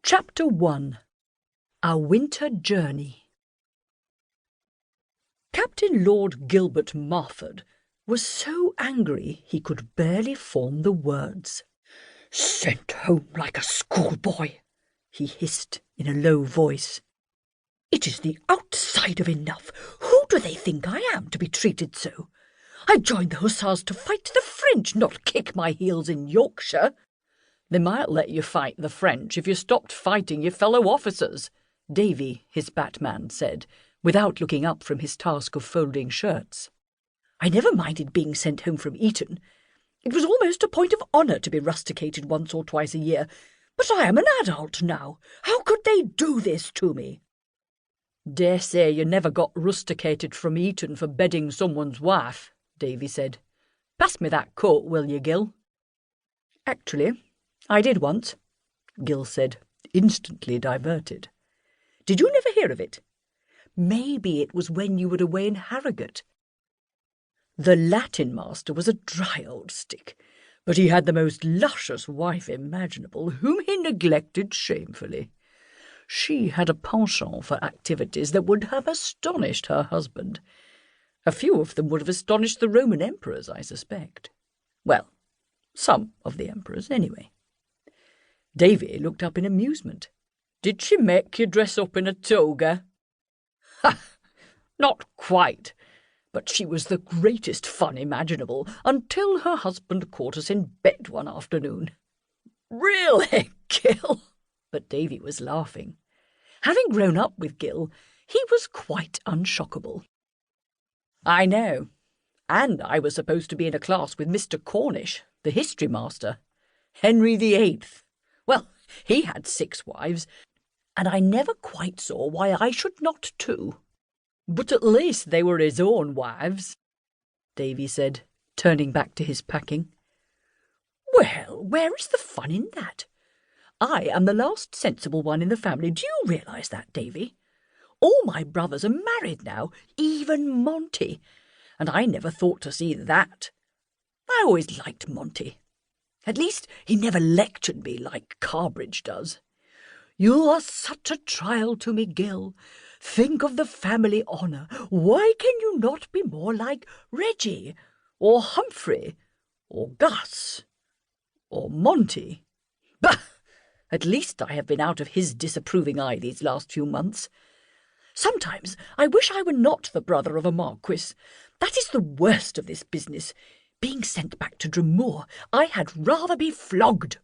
Chapter 1. A Winter Journey. Captain Lord Gilbert Marford was so angry he could barely form the words. "Sent home like a schoolboy," he hissed in a low voice. "It is the outside of enough. Who do they think I am to be treated so? I joined the Hussars to fight the French, not kick my heels in Yorkshire." "They might let you fight the French if you stopped fighting your fellow officers," Davy, his batman, said, without looking up from his task of folding shirts. "I never minded being sent home from Eton. It was almost a point of honour to be rusticated once or twice a year. But I am an adult now. How could they do this to me?" "Dare say you never got rusticated from Eton for bedding someone's wife," Davy said. "Pass me that coat, will you, Gil?" "Actually, I did once," Gil said, instantly diverted. "Did you never hear of it? Maybe it was when you were away in Harrogate. The Latin master was a dry old stick, but he had the most luscious wife imaginable, whom he neglected shamefully. She had a penchant for activities that would have astonished her husband. A few of them would have astonished the Roman emperors, I suspect. Well, some of the emperors, anyway." Davy looked up in amusement. "Did she make you dress up in a toga?" "Ha! Not quite. But she was the greatest fun imaginable until her husband caught us in bed one afternoon." "Really, Gil?" But Davy was laughing. Having grown up with Gil, he was quite unshockable. "I know. And I was supposed to be in a class with Mr. Cornish, the history master. Henry VIII. Well, he had 6 wives, and I never quite saw why I should not too. But at least they were his own wives," Davy said, turning back to his packing. "Well, where is the fun in that? I am the last sensible one in the family. Do you realise that, Davy? All my brothers are married now, even Monty, and I never thought to see that. I always liked Monty. At least he never lectured me like Carbridge does. You are such a trial to me, Gil. Think of the family honour. Why can you not be more like Reggie, or Humphrey, or Gus, or Monty? Bah! At least I have been out of his disapproving eye these last few months. Sometimes I wish I were not the brother of a marquess. That is the worst of this business. Being sent back to Drummoor, I had rather be flogged."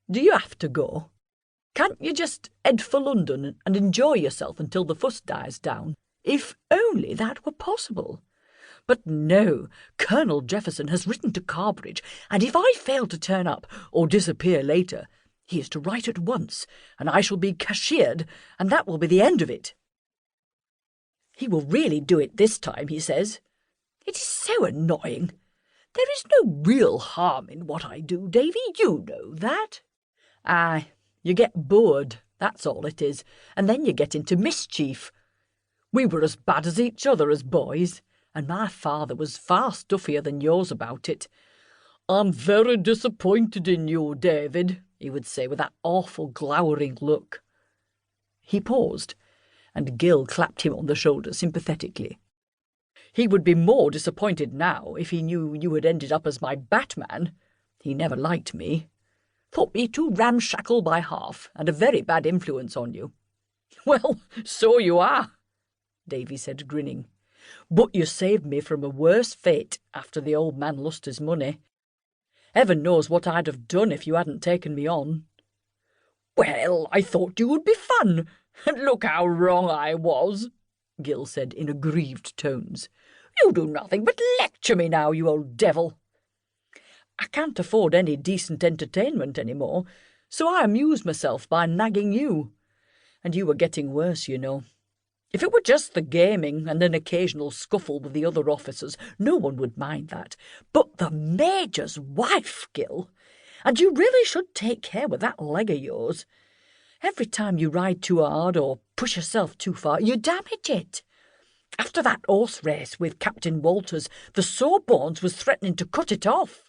"Do you have to go? Can't you just head for London and enjoy yourself until the fuss dies down? If only that were possible. But no, Colonel Jefferson has written to Carbridge, and if I fail to turn up or disappear later, he is to write at once, and I shall be cashiered, and that will be the end of it. He will really do it this time, he says. It is so annoying. There is no real harm in what I do, Davy, you know that." "Aye, you get bored, that's all it is, and then you get into mischief. We were as bad as each other as boys, and my father was far stuffier than yours about it. 'I'm very disappointed in you, David,' he would say with that awful glowering look." He paused, and Gil clapped him on the shoulder sympathetically. "He would be more disappointed now if he knew you had ended up as my batman. He never liked me. Thought me too ramshackle by half, and a very bad influence on you." "Well, so you are," Davy said, grinning. "But you saved me from a worse fate after the old man lost his money. Heaven knows what I'd have done if you hadn't taken me on." "Well, I thought you would be fun, and look how wrong I was," Gil said in aggrieved tones. "You do nothing but lecture me now, you old devil." "I can't afford any decent entertainment any more, so I amuse myself by nagging you. And you were getting worse, you know. If it were just the gaming and an occasional scuffle with the other officers, no one would mind that. But the Major's wife, Gil, and you really should take care with that leg of yours. Every time you ride too hard or push yourself too far, you damage it. After that horse race with Captain Walters, the Sawbones was threatening to cut it off.